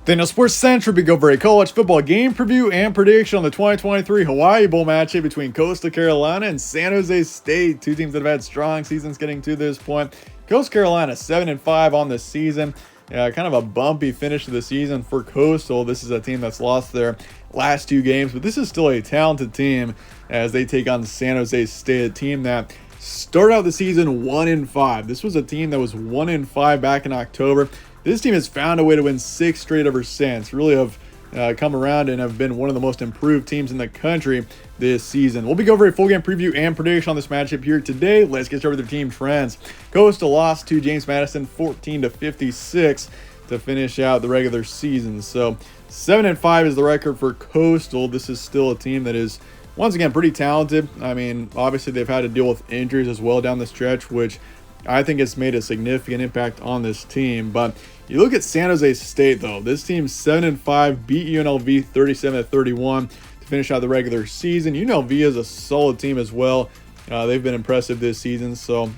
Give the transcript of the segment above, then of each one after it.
Then a Sports Central, we go over a college football game preview and prediction on the 2023 Hawaii Bowl matchup between Coastal Carolina and San Jose State. Two teams that have had strong seasons getting to this point. Coastal Carolina 7-5 on the season. Kind of a bumpy finish to the season for Coastal. This is a team that's lost their last two games, but this is still a talented team as they take on San Jose State, a team that started out the season 1-5. This was a team that was 1-5 back in October. This team has found a way to win 6 straight ever since. Really have come around and have been one of the most improved teams in the country this season. We'll be going over a full game preview and prediction on this matchup here today. Let's get started with their team trends. Coastal lost to James Madison 14-56 to finish out the regular season. So 7-5 is the record for Coastal. This is still a team that is once again pretty talented. I mean, obviously they've had to deal with injuries as well down the stretch, which I think it's made a significant impact on this team. But you look at San Jose State, though. This team 7-5, beat UNLV 37-31 to finish out the regular season. UNLV is a solid team as well. They've been impressive this season. So,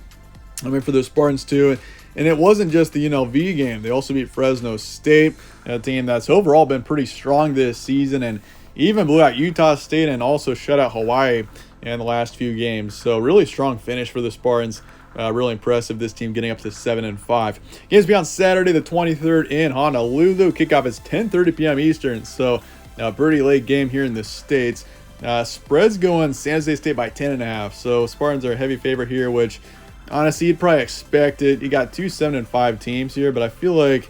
I mean, for the Spartans too. And it wasn't just the UNLV game. They also beat Fresno State, a team that's overall been pretty strong this season, and even blew out Utah State and also shut out Hawaii in the last few games. So, really strong finish for the Spartans. Really impressive, this team getting up to 7-5. Games be on Saturday the 23rd in Honolulu. Kickoff is 10:30 p.m. Eastern, so a pretty late game here in the States. Spreads going San Jose State by 10.5, so Spartans are a heavy favorite here, which honestly you'd probably expect it. You got two 7-5 teams here, but I feel like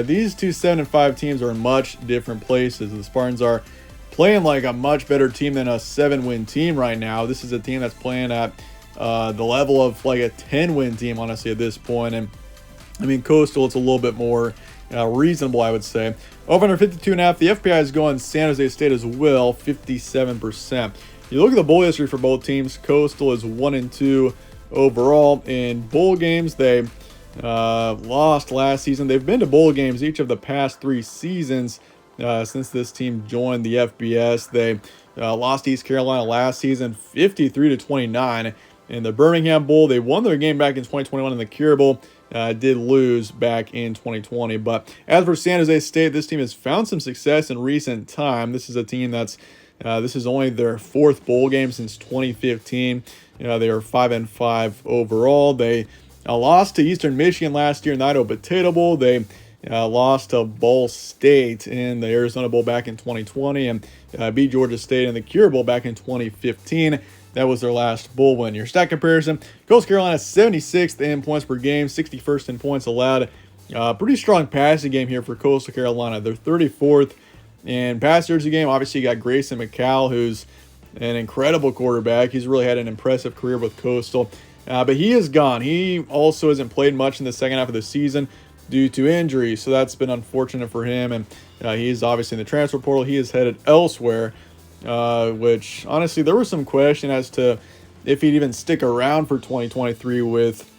these two 7-5 teams are in much different places. The Spartans are playing like a much better team than a 7-win team right now. This is a team that's playing at the level of like a 10-win team, honestly, at this point. And I mean, Coastal, it's a little bit more reasonable, I would say. Over under 52.5. The FPI is going San Jose State as well, 57%. You look at the bowl history for both teams. Coastal is 1-2 overall in bowl games. They lost last season. They've been to bowl games each of the past 3 seasons since this team joined the FBS. They lost East Carolina last season, 53-29. In the Birmingham Bowl, they won their game back in 2021 in the Cure Bowl. Did lose back in 2020. But as for San Jose State, this team has found some success in recent time. This is a team that's this is only their 4th bowl game since 2015. They are 5-5 overall. They lost to Eastern Michigan last year in the Idaho Potato Bowl. They lost to Ball State in the Arizona Bowl back in 2020 and beat Georgia State in the Cure Bowl back in 2015. That was their last bowl win. Your stat comparison, Coastal Carolina 76th in points per game, 61st in points allowed. Pretty strong passing game here for Coastal Carolina. They're 34th in pass yards game. Obviously, you got Grayson McCall, who's an incredible quarterback. He's really had an impressive career with Coastal. But he is gone. He also hasn't played much in the second half of the season due to injury, so that's been unfortunate for him. And he's obviously in the transfer portal. He is headed elsewhere. Which honestly there was some question as to if he'd even stick around for 2023 with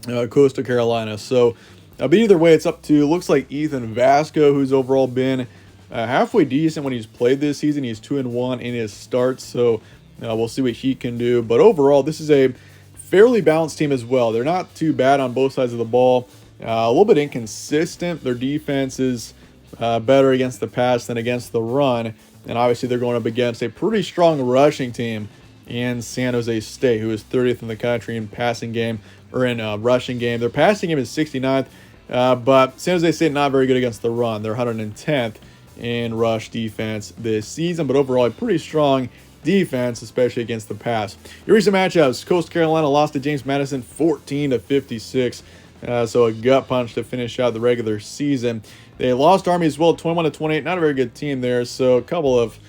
Coastal Carolina. So but either way, it's up to, looks like Ethan Vasco, who's overall been halfway decent when he's played this season. He's 2-1 in his starts, so we'll see what he can do. But overall, this is a fairly balanced team as well. They're not too bad on both sides of the ball. A little bit inconsistent. Their defense is better against the pass than against the run. And obviously they're going up against a pretty strong rushing team in San Jose State, who is 30th in the country in passing game, or in rushing game. Their passing game is 69th, but San Jose State not very good against the run. They're 110th in rush defense this season, but overall a pretty strong defense, especially against the pass. Your recent matchups, Coastal Carolina lost to James Madison 14-56. So a gut punch to finish out the regular season. They lost Army as well, 21-28. Not a very good team there. So a couple of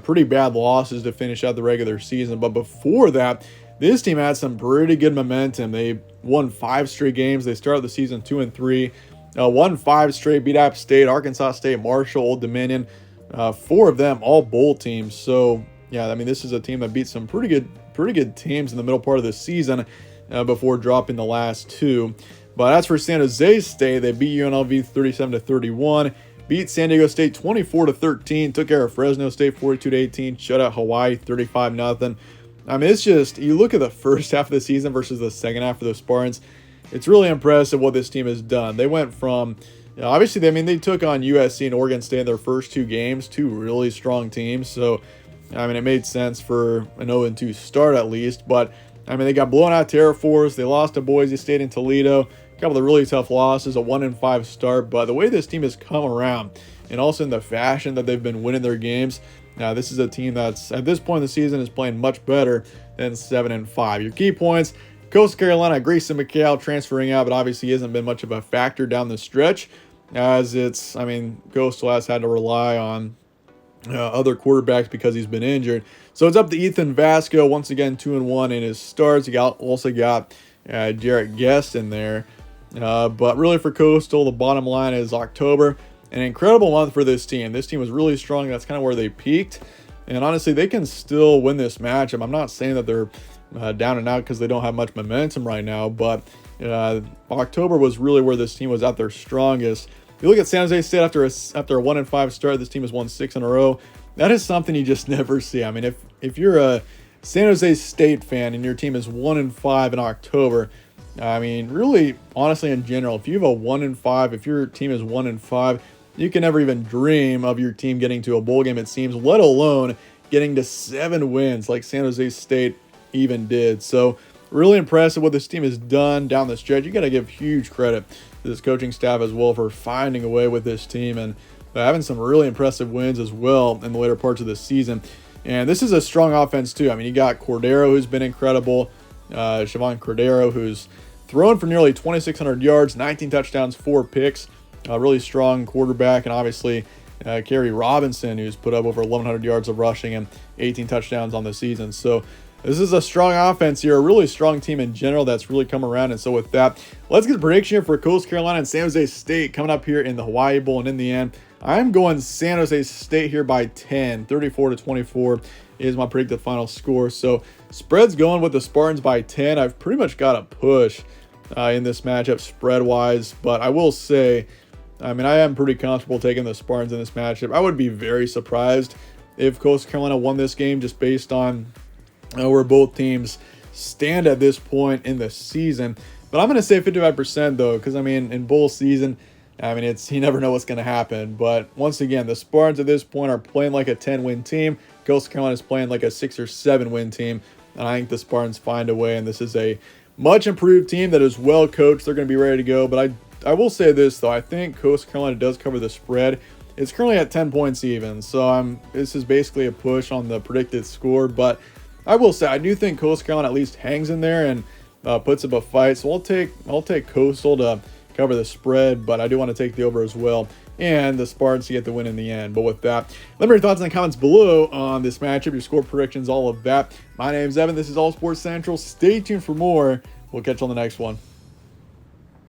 pretty bad losses to finish out the regular season. But before that, this team had some pretty good momentum. They won 5 straight games. They started the season 2-3. Won 5 straight, beat App State, Arkansas State, Marshall, Old Dominion. 4 of them all bowl teams. So yeah, I mean, this is a team that beat some pretty good teams in the middle part of the season before dropping the last 2. But as for San Jose State, they beat UNLV 37-31, beat San Diego State 24-13, took care of Fresno State 42-18, shut out Hawaii 35-0. I mean, it's just, you look at the first half of the season versus the second half of the Spartans, it's really impressive what this team has done. They went from Yeah, obviously, I mean, they took on USC and Oregon State in their first two games, two really strong teams. So, I mean, it made sense for an 0-2 start at least. But, I mean, they got blown out to Air Force. They lost to Boise State and Toledo. A couple of really tough losses, a 1-5 start. But the way this team has come around, and also in the fashion that they've been winning their games, this is a team that's, at this point in the season, is playing much better than 7-5. Your key points: Coastal Carolina, Grayson McHale transferring out, but obviously hasn't been much of a factor down the stretch, as it's, I mean, Coastal has had to rely on other quarterbacks because he's been injured. So it's up to Ethan Vasco, once again 2-1 in his starts. You also got Jarrett Guest in there. But really for Coastal, the bottom line is October, an incredible month for this team. This team was really strong. That's kind of where they peaked. And honestly, they can still win this matchup. I'm not saying that they're down and out because they don't have much momentum right now, but October was really where this team was at their strongest. If you look at San Jose State after a 1-5 start, this team has won 6 in a row. That is something you just never see. I mean, if you're a San Jose State fan and your team is 1-5 in October, I mean, really, honestly, in general, if you have a 1-5, if your team is 1-5, you can never even dream of your team getting to a bowl game, it seems, let alone getting to 7 wins like San Jose State even did. So really impressive what this team has done down the stretch. You got to give huge credit to this coaching staff as well for finding a way with this team and having some really impressive wins as well in the later parts of the season. And this is a strong offense too. I mean, you got Cordero, who's been incredible. Siobhan Cordero, who's thrown for nearly 2,600 yards, 19 touchdowns, 4 picks. A really strong quarterback, and obviously Kerry Robinson, who's put up over 1,100 yards of rushing and 18 touchdowns on the season. So this is a strong offense here, a really strong team in general that's really come around. And so with that, let's get the prediction here for Coastal Carolina and San Jose State coming up here in the Hawaii Bowl. And in the end, I'm going San Jose State here by 10, 34-24 is my predicted final score. So spread's going with the Spartans by 10. I've pretty much got a push in this matchup spread-wise, but I will say, I mean, I am pretty comfortable taking the Spartans in this matchup. I would be very surprised if Coastal Carolina won this game just based on where both teams stand at this point in the season. But I'm going to say 55% though, because I mean, in bowl season, I mean, you never know what's going to happen. But once again, the Spartans at this point are playing like a 10-win team. Coastal Carolina is playing like a 6 or 7-win team. And I think the Spartans find a way, and this is a much improved team that is well coached. They're going to be ready to go. But I will say this, though. I think Coastal Carolina does cover the spread. It's currently at 10 points even. So this is basically a push on the predicted score. But I will say, I do think Coastal Carolina at least hangs in there and puts up a fight. So I'll take Coastal to cover the spread, but I do want to take the over as well, and the Spartans to get the win in the end. But with that, let me know your thoughts in the comments below on this matchup, your score predictions, all of that. My name's Evan. This is All Sports Central. Stay tuned for more. We'll catch you on the next one.